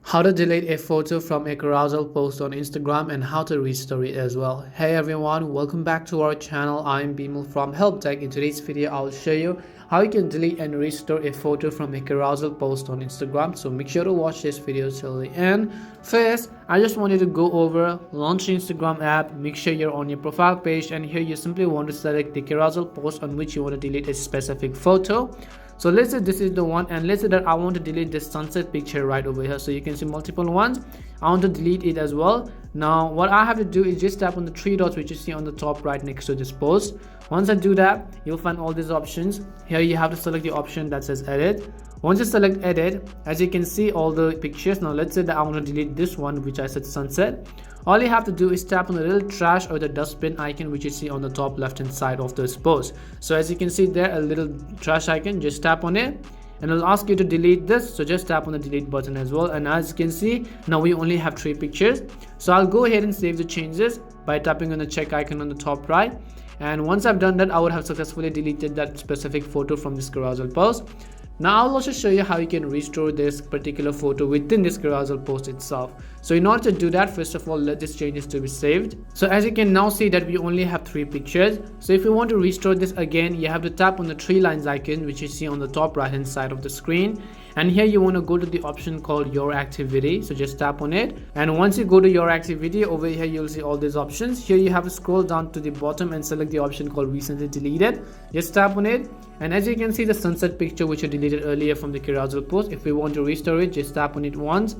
How to delete a photo from a carousel post on Instagram and how to restore it as well. Hey everyone, welcome back to our channel. I'm Bimal from Help Tech. In today's video, I'll show you how you can delete and restore a photo from a carousel post on Instagram. So make sure to watch this video till the end. First, I just wanted to go over launch the Instagram app. Make sure you're on your profile page, and here you simply want to select the carousel post on which you want to delete a specific photo. So let's say this is the one, and let's say that I want to delete this sunset picture right over here. So you can see multiple ones. I want to delete it as well. Now what I have to do is just tap on the three dots which you see on the top right next to this post. Once I do that, you'll find all these options. Here you have to select the option that says edit. Once you select edit, as you can see all the pictures. Now let's say that I want to delete this one which I said sunset. All you have to do is tap on the little trash or the dustbin icon which you see on the top left hand side of this post. So as you can see there, a little trash icon, just tap on it and it'll ask you to delete this. So just tap on the delete button as well. And as you can see, now we only have 3 pictures. So I'll go ahead and save the changes by tapping on the check icon on the top right. And once I've done that, I would have successfully deleted that specific photo from this carousel post. Now I'll also show you how you can restore this particular photo within this carousel post itself. So in order to do that, first of all, let this changes to be saved. So as you can now see that we only have 3 pictures. So if you want to restore this again, you have to tap on the 3 lines icon which you see on the top right hand side of the screen. And here you want to go to the option called your activity. So just tap on it. And once you go to your activity, over here you'll see all these options. Here you have to scroll down to the bottom and select the option called recently deleted. Just tap on it. And as you can see the sunset picture which you deleted earlier from the carousel post, if we want to restore it, just tap on it once.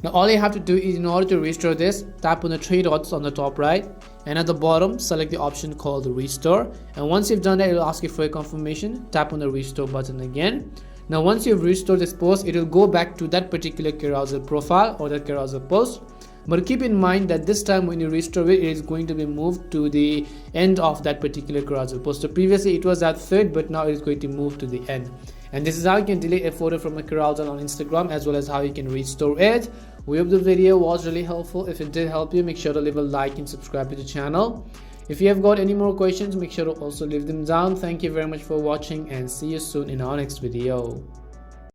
Now all you have to do is, in order to restore this, tap on the 3 dots on the top right, and at the bottom select the option called restore. And once you've done that, it will ask you for a confirmation. Tap on the restore button again. Now once you've restored this post, it will go back to that particular carousel profile or that carousel post. But keep in mind that this time when you restore it, it is going to be moved to the end of that particular carousel post. So previously it was at third, but now it is going to move to the end. And this is how you can delete a photo from a carousel on Instagram, as well as how you can restore it. We hope the video was really helpful. If it did help you, make sure to leave a like and subscribe to the channel. If you have got any more questions, make sure to also leave them down. Thank you very much for watching, and see you soon in our next video.